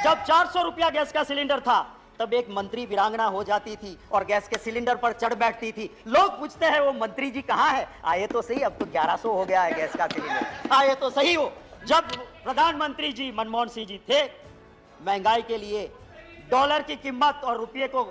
जब 400 रुपया गैस का सिलेंडर था तब एक मंत्री वीरांगना हो जाती थी और गैस के सिलेंडर पर चढ़ बैठती थी। लोग पूछते हैं वो मंत्री जी कहाँ है? आए तो सही, अब तो 1100 हो गया है गैस का सिलेंडर, आए तो सही हो। जब प्रधानमंत्री जी मनमोहन सिंह जी थे, महंगाई के लिए डॉलर की कीमत और रुपये को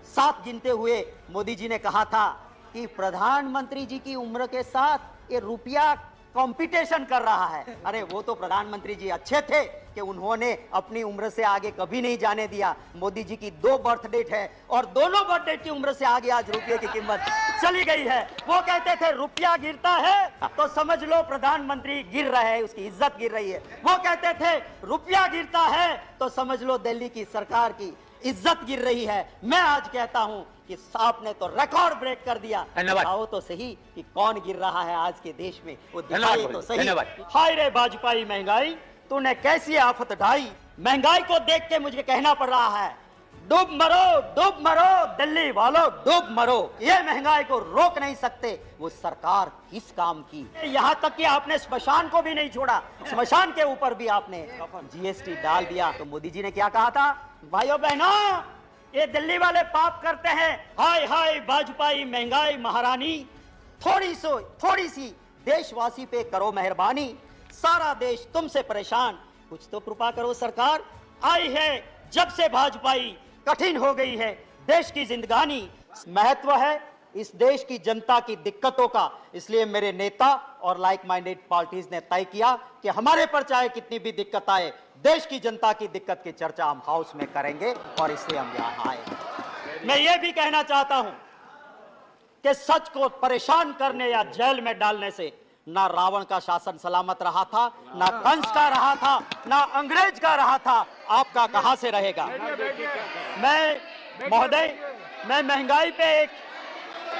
साथ गिनते हुए मोदी जी ने कहा था कि प्रधानमंत्री जी की उम्र के साथ ये रुपया कंपटीशन कर रहा है। अरे वो तो प्रधानमंत्री जी अच्छे थे कि उन्होंने अपनी उम्र से आगे कभी नहीं जाने दिया। मोदी जी की 2 बर्थ डेट है और दोनों बर्थ डेट की उम्र से आगे आज रुपये की कीमत चली गई है। वो कहते थे रुपया गिरता है तो समझ लो प्रधानमंत्री गिर रहे हैं, उसकी इज्जत गिर रही है। वो कहते थे रुपया गिरता है तो समझ लो दिल्ली की सरकार की इज्जत गिर रही है। मैं आज कहता हूं कि आपने तो रिकॉर्ड ब्रेक कर दिया। दिखाओ तो सही कि कौन गिर रहा है आज के देश में, वो दिखाओ तो सही। हाय रे वाजपेयी महंगाई, तूने कैसी आफत ढाई। महंगाई को देख के मुझे कहना पड़ रहा है, डूब मरो दिल्ली वालों, डूब मरो। ये महंगाई को रोक नहीं सकते, वो सरकार किस काम की। यहाँ तक कि आपने स्मशान को भी नहीं छोड़ा, स्मशान के ऊपर भी आपने जीएसटी डाल दिया। तो मोदी जी ने क्या कहा था, भाइयों बहनों ये दिल्ली वाले पाप करते हैं। हाय हाय वाजपेयी महंगाई महारानी, थोड़ी सी देशवासी पे करो मेहरबानी। सारा देश तुमसे परेशान, कुछ तो कृपा करो सरकार। आई है जब से वाजपेयी, कठिन हो गई है देश की जिंदगानी। महत्व है इस देश की जनता की दिक्कतों का, इसलिए मेरे नेता और लाइक माइंडेड पार्टीज ने तय किया कि हमारे पर चाहे कितनी भी दिक्कत आए, देश की जनता की दिक्कत की चर्चा हम हाउस में करेंगे और इसलिए हम यहां आए। मैं ये भी कहना चाहता हूं कि सच को परेशान करने या जेल में डालने से ना रावण का शासन सलामत रहा था, ना कंस का रहा था, ना अंग्रेज का रहा था। आपका कहां से रहेगा। मैं महोदय, मैं महंगाई पे एक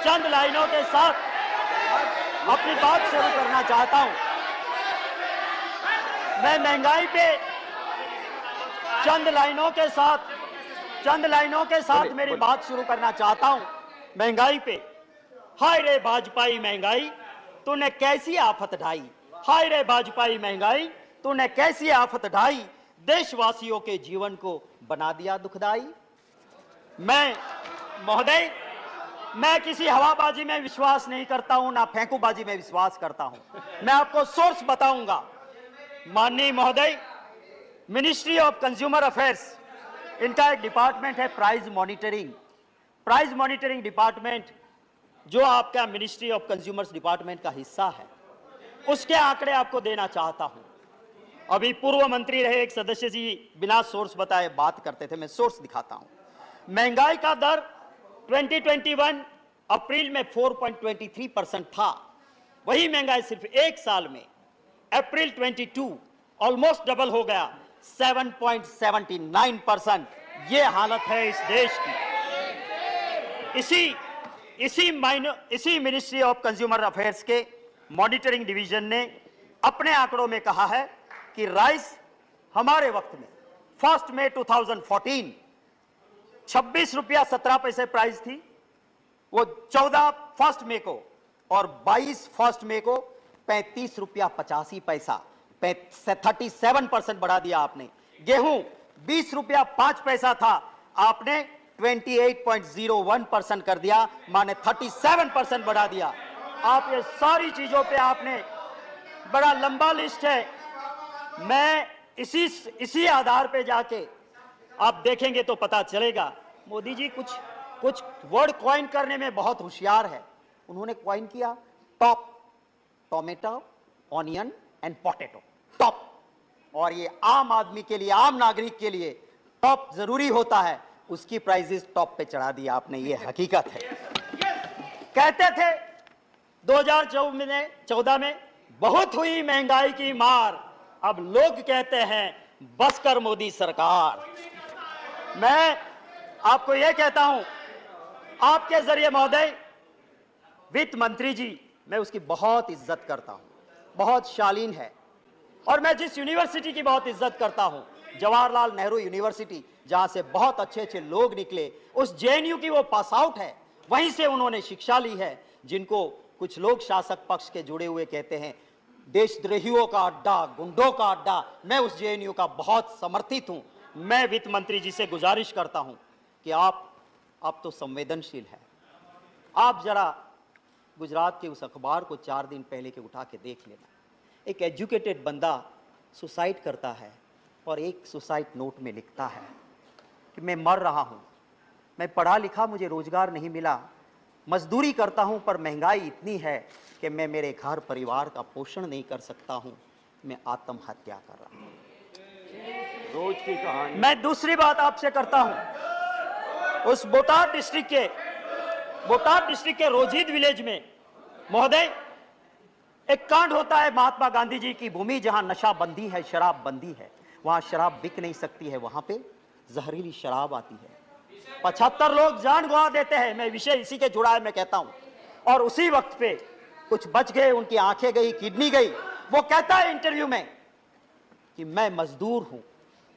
चंद लाइनों के साथ अपनी बात शुरू करना चाहता हूं। मैं महंगाई पे चंद लाइनों के साथ मेरी बात शुरू करना चाहता हूं। महंगाई पे, हाय रे वाजपेयी महंगाई, तूने कैसी आफत ढाई। हाय रे वाजपेयी महंगाई, तूने कैसी आफत ढाई, देशवासियों के जीवन को बना दिया दुखदाई। मैं महोदय, मैं किसी हवाबाजी में विश्वास नहीं करता हूं, ना फेंकूबाजी में विश्वास करता हूं। मैं आपको सोर्स बताऊंगा। माननीय महोदय, मिनिस्ट्री ऑफ कंज्यूमर अफेयर्स, इनका एक डिपार्टमेंट है प्राइस मॉनिटरिंग डिपार्टमेंट, जो आपका मिनिस्ट्री ऑफ कंज्यूमर्स डिपार्टमेंट का हिस्सा है। उसके आंकड़े आपको देना चाहता हूं। अभी पूर्व मंत्री रहे एक सदस्य जी बिना सोर्स बताए बात करते थे, मैं सोर्स दिखाता हूं। महंगाई का दर 2021 अप्रैल में 4.23% था। वही महंगाई सिर्फ एक साल में अप्रैल 22 ऑलमोस्ट डबल हो गया, 7.79%। ये हालत है इस देश की। इसी मिनिस्ट्री ऑफ कंज्यूमर अफेयर्स के मॉनिटरिंग डिवीजन ने अपने आंकड़ों में कहा है कि राइस हमारे वक्त में 1 मई 2014 26 रुपया 17 पैसे प्राइस थी, वो 14 1 मई को और 22 1 मई को 35 रुपया 85 पैसा, 37% बढ़ा दिया आपने। गेहूं 20 रुपया 5 पैसा था, आपने 28.01% कर दिया, माने 37% बढ़ा दिया। आप ये सारी चीजों पे आपने, बड़ा लंबा लिस्ट है। मैं इसी आधार पे जाके आप देखेंगे तो पता चलेगा। मोदी जी कुछ वर्ड कॉइन करने में बहुत होशियार है। उन्होंने कॉइन किया top, tomato, onion and potato, top. और ये आम आदमी के लिए, आम नागरिक के लिए टॉप जरूरी होता है, उसकी प्राइसेस टॉप पे चढ़ा दिया आपने, ये हकीकत है। कहते थे 2014 में बहुत हुई महंगाई की मार, अब लोग कहते हैं बस कर मोदी सरकार। मैं आपको यह कहता हूं, आपके जरिए महोदय, वित्त मंत्री जी, मैं उसकी बहुत इज्जत करता हूं, बहुत शालीन है। और मैं जिस यूनिवर्सिटी की बहुत इज्जत करता हूं, जवाहरलाल नेहरू यूनिवर्सिटी, जहां से बहुत अच्छे अच्छे लोग निकले, उस जेएनयू की वो पास आउट है, वहीं से उन्होंने शिक्षा ली है। जिनको कुछ लोग शासक पक्ष के जुड़े हुए कहते हैं देशद्रोहियों का अड्डा, गुंडों का अड्डा, मैं उस जेएनयू का बहुत समर्थित हूं। मैं वित्त मंत्री जी से गुजारिश करता हूं कि आप तो संवेदनशील हैं, आप जरा गुजरात के उस अखबार को 4 दिन पहले के उठा के देख लेना। एक एजुकेटेड बंदा सुसाइड करता है और एक सुसाइड नोट में लिखता है कि मैं मर रहा हूं, मैं पढ़ा लिखा, मुझे रोजगार नहीं मिला, मजदूरी करता हूं पर महंगाई इतनी है कि मैं मेरे घर परिवार का पोषण नहीं कर सकता हूं, मैं आत्महत्या कर रहा हूं। रोज की कहानी। मैं दूसरी बात आपसे करता हूं, उस बोटाड डिस्ट्रिक्ट के रोजिद विलेज में महोदय एक कांड होता है। महात्मा गांधी जी की भूमि जहां नशा बंदी है, शराब बंदी है, वहां शराब बिक नहीं सकती है, वहां पे जहरीली शराब आती है। 75 लोग जान गंवा देते हैं। मैं विषय इसी के जुड़ा है, मैं कहता हूं। और उसी वक्त पे कुछ बच गए, उनकी आंखें गई, किडनी गई। वो कहता है इंटरव्यू में कि मैं मजदूर हूं,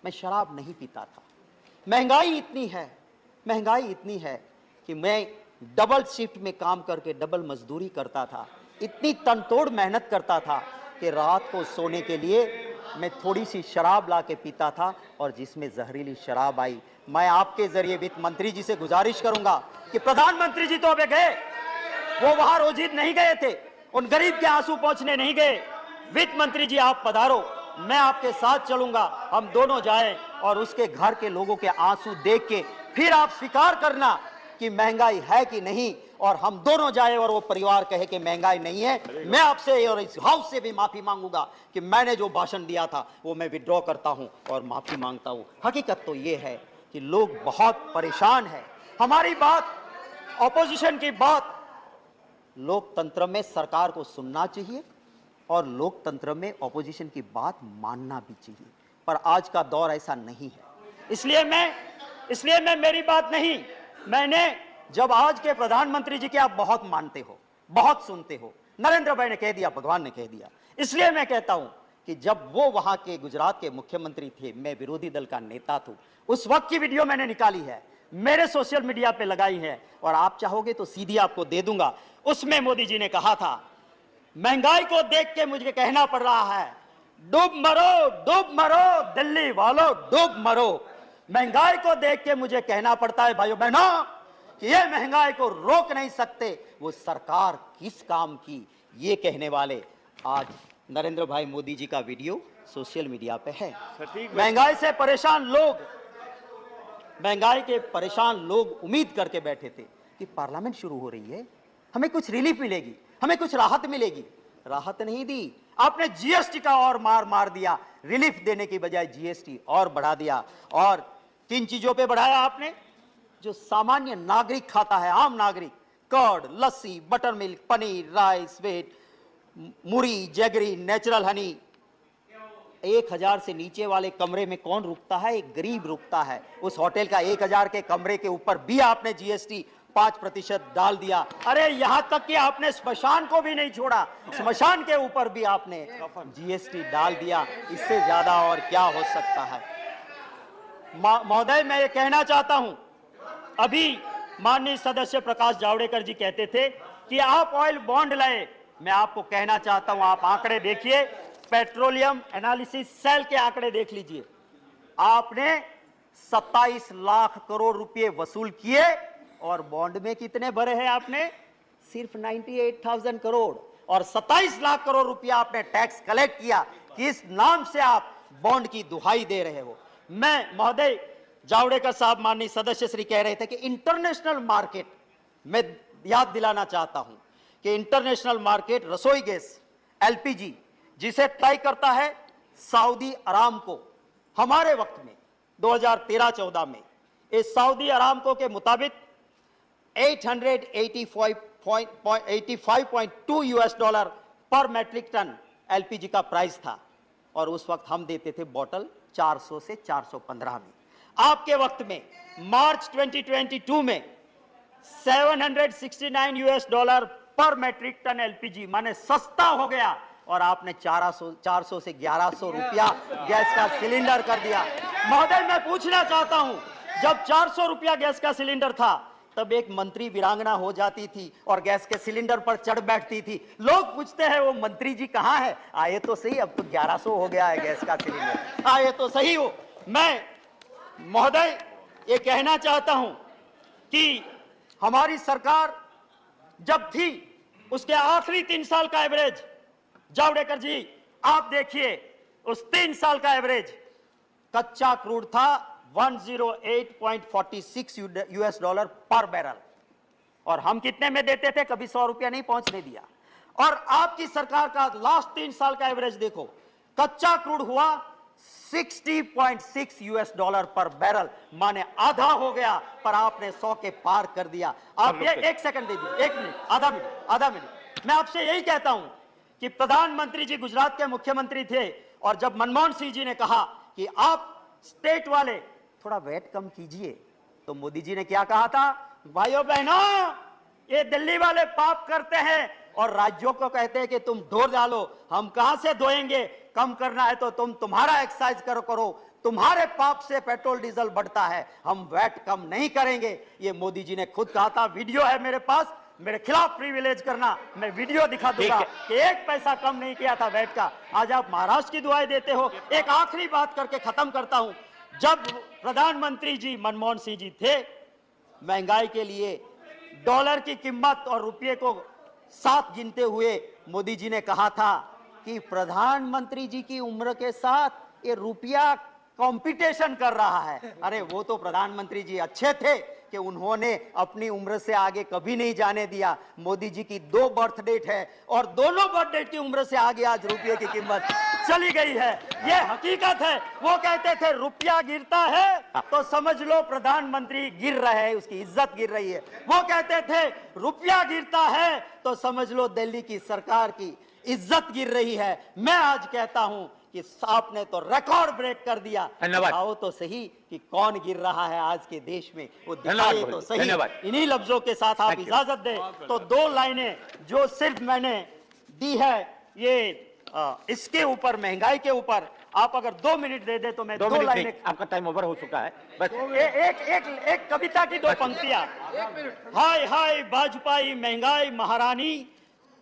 मैं शराब नहीं पीता था, महंगाई इतनी है कि मैं डबल शिफ्ट में काम करके डबल मजदूरी करता था, इतनी तनतोड़ मेहनत करता था कि रात को सोने के लिए मैं थोड़ी सी शराब ला के पीता था और जिसमें जहरीली शराब आई। मैं आपके जरिए वित्त मंत्री जी से गुजारिश करूंगा कि प्रधानमंत्री जी तो अबे गए, वो वहां रोजिद नहीं गए थे, उन गरीब के आंसू पहुंचने नहीं गए। वित्त मंत्री जी आप पधारो, मैं आपके साथ चलूंगा, हम दोनों जाएं और उसके घर के लोगों के आंसू देख के फिर आप स्वीकार करना कि महंगाई है कि नहीं, और हम दोनों जाए और वो परिवार कहे कि महंगाई नहीं है। मैं आपसे और इस हाउस से भी माफी मांगूंगा कि मैंने जो भाषण दिया था वो मैं विड्रॉ करता हूं और माफी मांगता हूं। हकीकत तो ये है कि लोग बहुत परेशान हैं। हमारी बात, ऑपोजिशन की बात, लोकतंत्र में सरकार को सुनना चाहिए और लोकतंत्र में ऑपोजिशन की बात मानना भी चाहिए, पर आज का दौर ऐसा नहीं है। इसलिए मैं मेरी बात नहीं, मैंने जब आज के प्रधानमंत्री जी के आप बहुत मानते हो, बहुत सुनते हो, नरेंद्र भाई ने कह दिया, भगवान ने कह दिया, इसलिए मैं कहता हूं कि जब वो वहां के गुजरात के मुख्यमंत्री थे, मैं विरोधी दल का नेता था, उस वक्त की वीडियो मैंने निकाली है, मेरे सोशल मीडिया पे लगाई है और आप चाहोगे तो सीधी आपको दे दूंगा। उसमें मोदी जी ने कहा था, महंगाई को देख के मुझे कहना पड़ रहा है, डूब मरो दिल्ली वालों, डूब मरो। महंगाई को देख के मुझे कहना पड़ता है भाइयों बहनों कि ये महंगाई को रोक नहीं सकते, वो सरकार किस काम की, ये कहने वाले आज नरेंद्र भाई मोदी जी का वीडियो सोशल मीडिया पे है। महंगाई से परेशान लोग उम्मीद करके बैठे थे कि पार्लियामेंट शुरू हो रही है, हमें कुछ रिलीफ मिलेगी, हमें कुछ राहत मिलेगी। राहत नहीं दी, आपने जीएसटी का और मार दिया, रिलीफ देने की बजाय जीएसटी और बढ़ा दिया। और किन चीजों पे बढ़ाया आपने? जो सामान्य नागरिक खाता है, आम नागरिक, curd, lassi, butter milk, paneer, rice, wheat, muri, jaggery, natural honey. 1000 से नीचे वाले कमरे में कौन रुकता है? एक गरीब रुकता है। उस होटल का 1000 के कमरे के ऊपर भी आपने जीएसटी 5% डाल दिया। अरे यहां तक कि आपने स्मशान को भी नहीं छोड़ा, स्मशान के ऊपर भी आपने जीएसटी डाल दिया। इससे ज्यादा और क्या हो सकता है? महोदय, मैं ये कहना चाहता हूं, अभी माननीय सदस्य प्रकाश जावड़ेकर जी कहते थे कि आप ऑयल बॉन्ड लाए। मैं आपको कहना चाहता हूं, आप आंकड़े देखिए, पेट्रोलियम एनालिसिस सेल के आंकड़े देख लीजिए। आपने 27 लाख करोड़ रुपए वसूल किए और बॉन्ड में कितने भरे हैं आपने? सिर्फ 98,000 करोड़। और 27 लाख करोड़ रुपया आपने टैक्स कलेक्ट किया। किस नाम से आप बॉन्ड की दुहाई दे रहे हो? मैं महोदय जावड़ेकर साहब, माननीय सदस्य श्री कह रहे थे कि इंटरनेशनल मार्केट, मैं याद दिलाना चाहता हूं कि इंटरनेशनल मार्केट रसोई गैस एलपीजी जिसे तय करता है सऊदी अरामको, हमारे वक्त में 2013-14 में इस सऊदी अरामको के मुताबिक 885.2 US डॉलर पर मैट्रिक टन एलपीजी का प्राइस था और उस वक्त हम देते थे बॉटल 400 से 415 में। आपके वक्त में मार्च 2022 में 769 US डॉलर पर मैट्रिक टन एलपीजी, माने सस्ता हो गया और आपने 400 से 1100 रुपया गैस का सिलेंडर कर दिया। महोदय, मैं पूछना चाहता हूं, जब 400 रुपया गैस का सिलेंडर था तब एक मंत्री वीरांगना हो जाती थी और गैस के सिलेंडर पर चढ़ बैठती थी। लोग पूछते हैं वो मंत्री जी कहां है? आए तो सही, अब तो 1100 हो गया है गैस का सिलेंडर, आए तो सही हो। मैं महोदय, ये कहना चाहता हूं कि हमारी सरकार जब थी उसके आखिरी 3 साल का एवरेज, जावड़ेकर जी आप देखिए, उस 3 साल का एवरेज कच्चा क्रूड था 108.46 यूएस डॉलर पर बैरल, और हम कितने में देते थे? कभी 100 रुपया नहीं पहुंचने दिया। और आपकी सरकार का लास्ट 3 साल का एवरेज देखो, कच्चा क्रूड हुआ 60.6 यूएस डॉलर पर बैरल, माने आधा हो गया, पर आपने 100 के पार कर दिया। आप ये एक सेकंड दे दीजिए, 1 मिनट, आधा मिनट। मैं आपसे यही कहता हूं कि प्रधानमंत्री जी गुजरात के मुख्यमंत्री थे, और जब मनमोहन सिंह जी ने कहा कि आप स्टेट वाले थोड़ा वेट कम कीजिए, तो मोदी जी ने क्या कहा था? भाइयों बहनों, ये दिल्ली वाले पाप करते हैं और राज्यों को कहते हैं कि तुम धो डालो। हम कहां से धोएंगे? कम करना है तो तुम्हारा एक्सरसाइज करो, तुम्हारे पाप से पेट्रोल डीजल बढ़ता है, हम वैट कम नहीं करेंगे। ये मोदी जी ने खुद कहा था। वीडियो है मेरे पास, मेरे खिलाफ प्रिविलेज करना, मैं वीडियो दिखा दूंगा कि 1 पैसा कम नहीं किया था वैट का। आज आप महाराष्ट्र की दुआएं देते हो। एक आखिरी बात करके खत्म करता हूं। जब प्रधानमंत्री जी मनमोहन सिंह जी थे, महंगाई के लिए डॉलर की कीमत और रुपये को साथ गिनते हुए मोदी जी ने कहा था कि प्रधानमंत्री जी की उम्र के साथ ये रुपया कंपटीशन कर रहा है। अरे वो तो प्रधानमंत्री जी अच्छे थे कि उन्होंने अपनी उम्र से आगे कभी नहीं जाने दिया। मोदी जी की 2 बर्थ डेट है और दोनों बर्थ डेट की उम्र से आगे आज रुपये की कीमत चली गई है। ये हकीकत है। वो कहते थे रुपया गिरता है तो समझ लो प्रधानमंत्री गिर रहे हैं, उसकी इज्जत गिर रही है। वो कहते थे रुपया गिरता है तो समझ लो दिल्ली की सरकार की इज्जत गिर रही है। मैं आज कहता हूं कि आपने तो रिकॉर्ड ब्रेक कर दिया। बताओ तो सही कि कौन गिर रहा है आज के देश में, वो दिखाइए तो सही। इन्हीं लफ्जों के साथ आप इजाजत दें तो 2 लाइनें जो सिर्फ मैंने दी है ये इसके ऊपर, महंगाई के ऊपर, आप अगर 2 मिनट दे दे तो मैं 2 लाइनें। आपका टाइम ओवर हो चुका है। बस एक कविता की 2 पंक्तियां। हाय हाय भाजपाई महंगाई महारानी,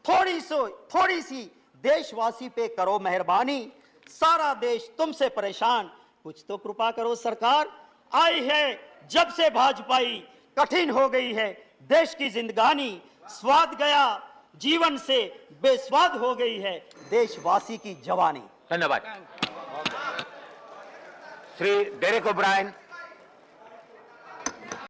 थोड़ी सी देशवासी पे करो मेहरबानी, सारा देश तुमसे परेशान, कुछ तो कृपा करो सरकार। आई है जब से भाजपाई, कठिन हो गई है देश की जिंदगानी, स्वाद गया जीवन से बेस्वाद हो गई है देशवासी की जवानी। धन्यवाद। Shri Derek O'Brien.